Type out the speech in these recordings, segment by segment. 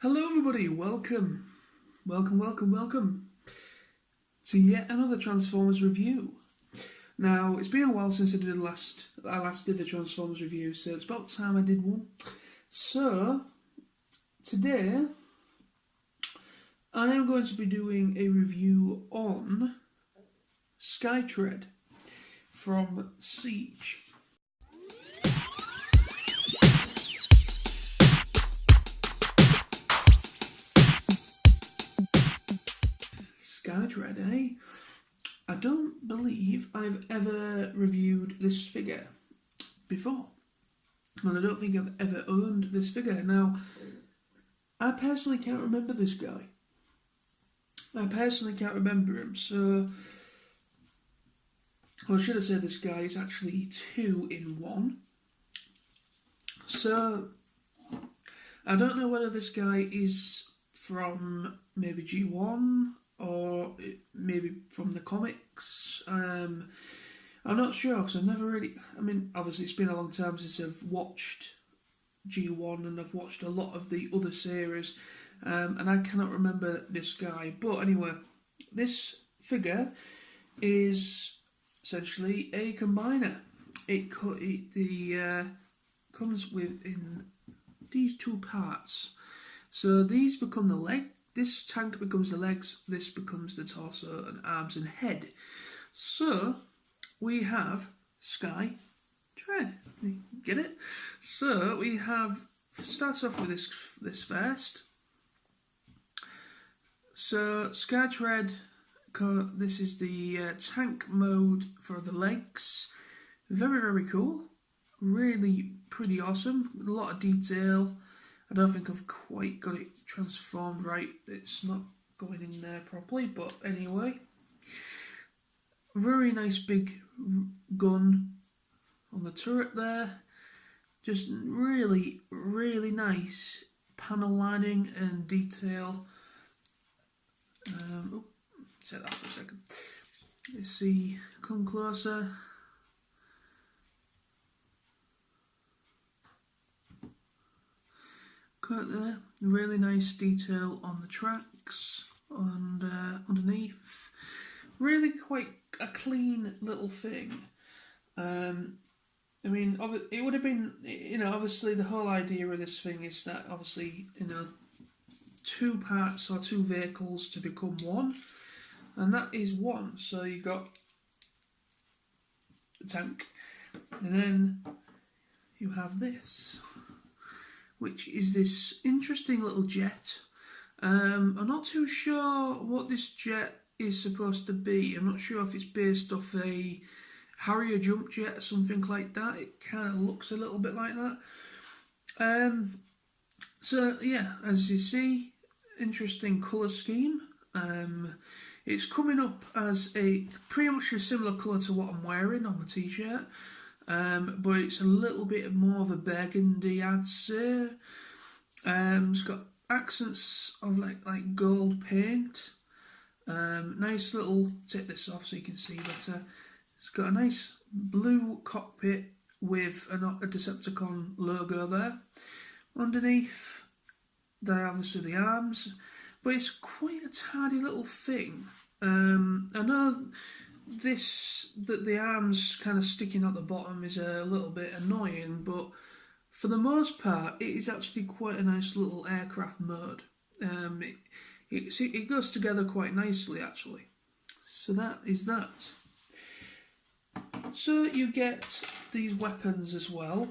Hello everybody, welcome to yet another Transformers review. Now, it's been a while since I last did a Transformers review, so it's about time I did one. So, today, I am going to be doing a review on Skytread from SEIGE. Skytread, eh? I don't believe I've ever reviewed this figure before. And I don't think I've ever owned this figure. Now, I personally can't remember this guy. I personally can't remember him, so... Well, should I say this guy is actually 2 in 1. So, I don't know whether this guy is from maybe G1 or maybe from the comics. I'm not sure because I've never really... I mean, obviously it's been a long time since I've watched G1 and I've watched a lot of the other series, and I cannot remember this guy. But anyway, this figure is essentially a combiner. It comes within these two parts. So these become the leg. This tank becomes the legs, this becomes the torso and arms and head. So, we have Skytread. Get it? So, we have, starts off with this first. So, Skytread, this is the tank mode for the legs. Very, very cool. Really pretty awesome. A lot of detail. I don't think I've quite got it transformed right. It's not going in there properly, but anyway. Very nice big gun on the turret there. Just really, really nice panel lining and detail. Set that for a second. Let's see, come closer. Got there, really nice detail on the tracks and underneath. Really quite a clean little thing. I mean, it would have been, obviously the whole idea of this thing is that obviously, two parts or two vehicles to become one, and that is one. So you got the tank, and then you have this, which is this interesting little jet. I'm not too sure what this jet is supposed to be. I'm not sure if it's based off a Harrier jump jet or something like that. It kind of looks a little bit like that. So yeah, as you see, interesting colour scheme. It's coming up as pretty much a similar colour to what I'm wearing on my t-shirt. But it's a little bit more of a burgundy, I'd say. It's got accents of like gold paint. Nice little, take this off so you can see better. It's got a nice blue cockpit with a Decepticon logo there. Underneath, there are obviously the arms, but it's quite a tidy little thing. I know that the arms kind of sticking at the bottom is a little bit annoying, but for the most part it is actually quite a nice little aircraft mode. It goes together quite nicely actually. So that is that. So you get these weapons as well.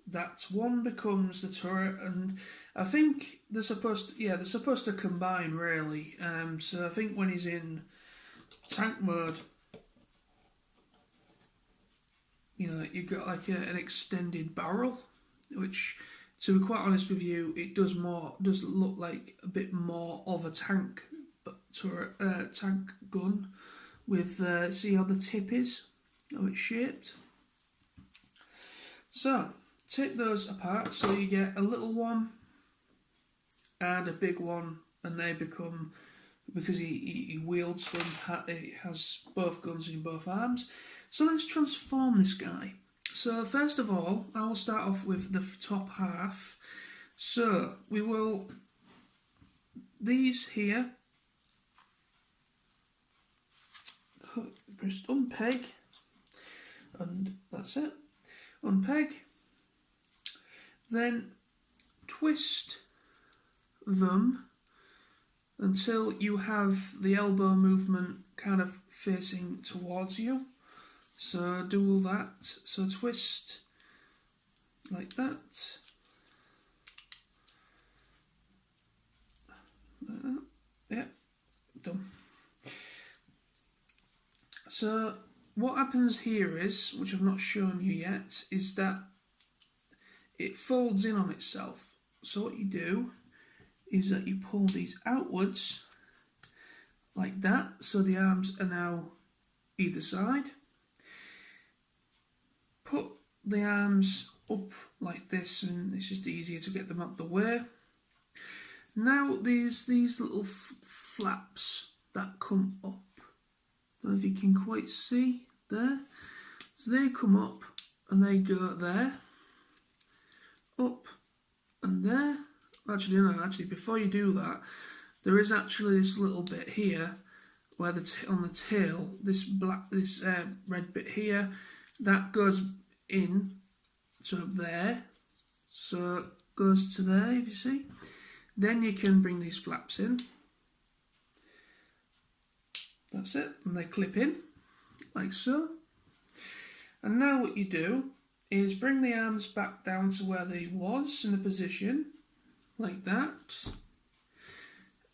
That one becomes the turret, and I think they're supposed to combine really. So I think when he's in tank mode, you've got like an extended barrel, which, to be quite honest with you, it does look like a bit more of a tank tank gun with, see how the tip is, how it's shaped. So, take those apart, so you get a little one and a big one, and they become, because he wields them, it has both guns in both arms. So let's transform this guy. So first of all, I will start off with the top half. So we will these here, press unpeg, and that's it, unpeg, then twist them until you have the elbow movement kind of facing towards you. So do all that, so twist like that, yeah, done. So what happens here is, which I've not shown you yet, is that it folds in on itself. So what you do is that you pull these outwards like that, so the arms are now either side. Put the arms up like this, and it's just easier to get them out the way. Now there's these little flaps that come up. I don't know if you can quite see there. So they come up and they go there, up and there. Actually, no, before you do that, there is actually this little bit here where on the tail, this red bit here, that goes in sort of there, so it goes to there, if you see. Then you can bring these flaps in. That's it, and they clip in like so. And now what you do is bring the arms back down to where they was in the position like that,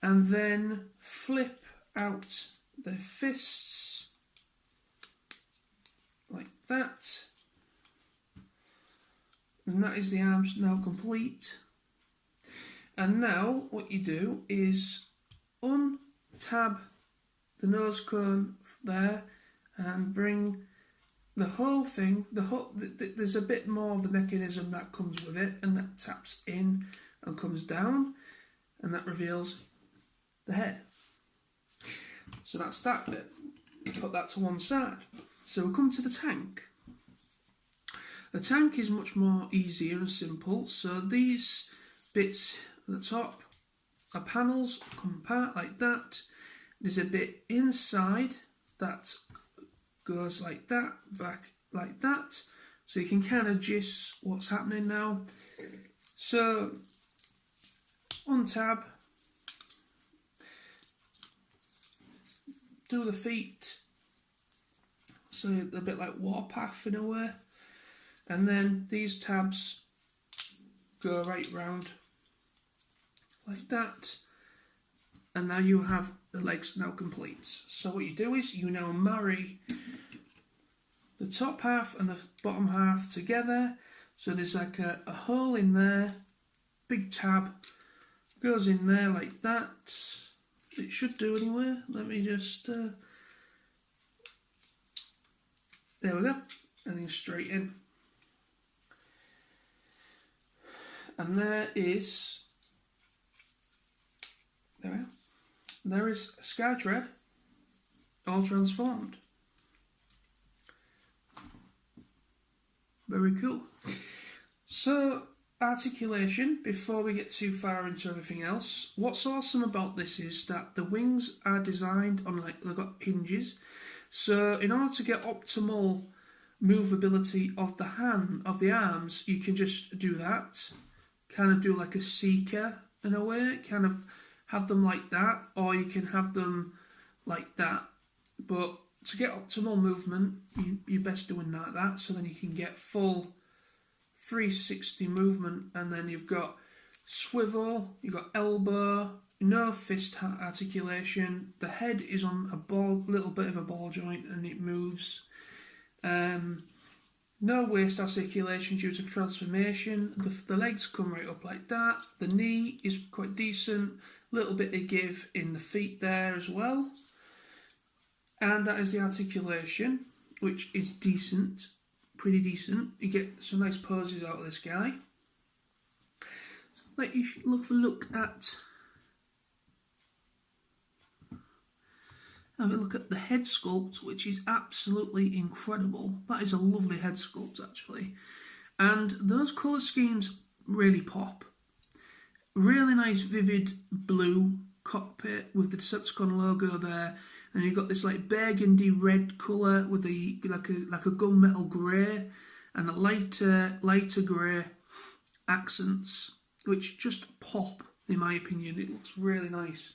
and then flip out their fists like that, and that is the arms now complete. And now what you do is untab the nose cone there and bring the whole thing, there's a bit more of the mechanism that comes with it, and that taps in and comes down, and that reveals the head. So that's that bit. Put that to one side. So we'll come to the tank. The tank is much more easier and simple. So these bits at the top are panels, come apart like that. There's a bit inside that goes like that, back like that. So you can kind of gist what's happening now. So untab, do the feet, so a bit like Warpath in a way, and then these tabs go right round like that, and now you have the legs now complete. So what you do is you now marry the top half and the bottom half together, so there's like a hole in there, big tab goes in there like that. It should do anyway. Let me just there we go, and then straight in, and there we are. There is Skytread all transformed. Very cool. So articulation, before we get too far into everything else, what's awesome about this is that the wings are designed on, like, they've got hinges, so in order to get optimal movability of the arms, you can just do that, kind of do like a seeker in a way, kind of have them like that, or you can have them like that, but to get optimal movement, you're best doing like that, so then you can get full 360 movement, and then you've got swivel, you've got elbow, no fist articulation, the head is on a little bit of a ball joint and it moves, no waist articulation due to transformation, the legs come right up like that, the knee is quite decent, little bit of give in the feet there as well, and that is the articulation, which is decent. Pretty decent. You get some nice poses out of this guy. Like, you should look at have a look at the head sculpt, which is absolutely incredible. That is a lovely head sculpt, actually, and those colour schemes really pop. Really nice vivid blue cockpit with the Decepticon logo there, and you've got this like burgundy red colour with the like a gunmetal grey and a lighter grey accents, which just pop in my opinion. It looks really nice.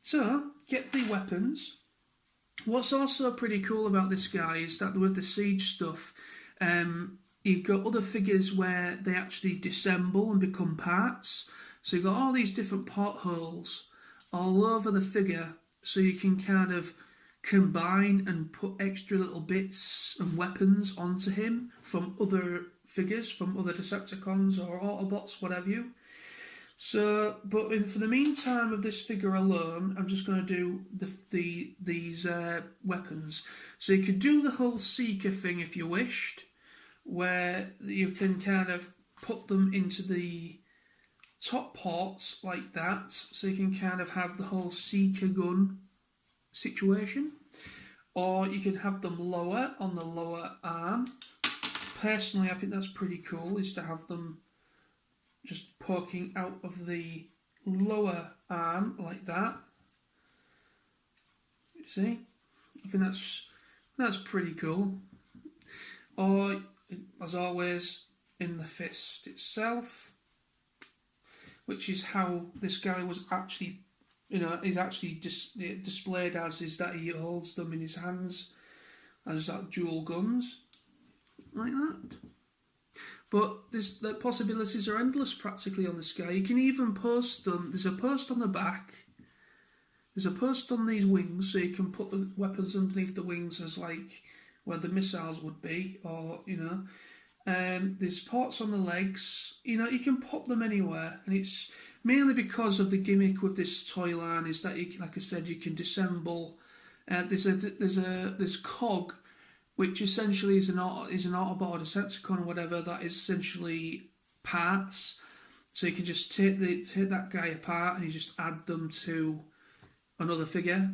So get the weapons. What's also pretty cool about this guy is that with the Siege stuff, you've got other figures where they actually disassemble and become parts. So you've got all these different potholes all over the figure, so you can kind of combine and put extra little bits and weapons onto him from other figures, from other Decepticons or Autobots, whatever you. So, but for the meantime of this figure alone, I'm just going to do these weapons. So you could do the whole Seeker thing if you wished, where you can kind of put them into the top ports like that, so you can kind of have the whole Seeker gun situation. Or you can have them lower on the lower arm. Personally, I think that's pretty cool, is to have them just poking out of the lower arm like that. You see? I think that's pretty cool. Or, as always, in the fist itself, which is how this guy was actually, is actually displayed as, is that he holds them in his hands as that dual guns, like that. But the possibilities are endless practically on this guy. You can even post them. There's a post on the back. There's a post on these wings, so you can put the weapons underneath the wings as like where the missiles would be, or there's ports on the legs. You can pop them anywhere, and it's mainly because of the gimmick with this toy line is that you can, like I said, you can disassemble. There's cog, which essentially is an Autobot or Decepticon or whatever, that is essentially parts. So you can just take that guy apart and you just add them to another figure.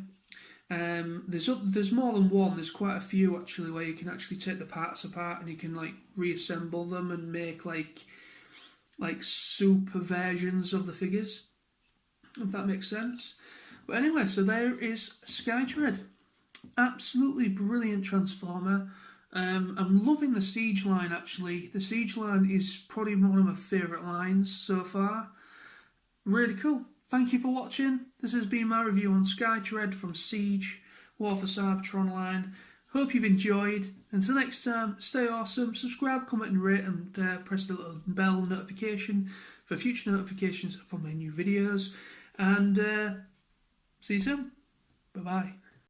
There's more than one. There's quite a few actually where you can actually take the parts apart and you can like reassemble them and make like super versions of the figures, if that makes sense. But anyway, so there is Skytread. Absolutely brilliant Transformer. I'm loving the Siege line actually. The Siege line is probably one of my favourite lines so far. Really cool. Thank you for watching. This has been my review on Skytread from SEIGE War for Cybertron line. Hope you've enjoyed. Until next time, stay awesome. Subscribe, comment and rate, and press the little bell notification for future notifications for my new videos. And see you soon. Bye-bye.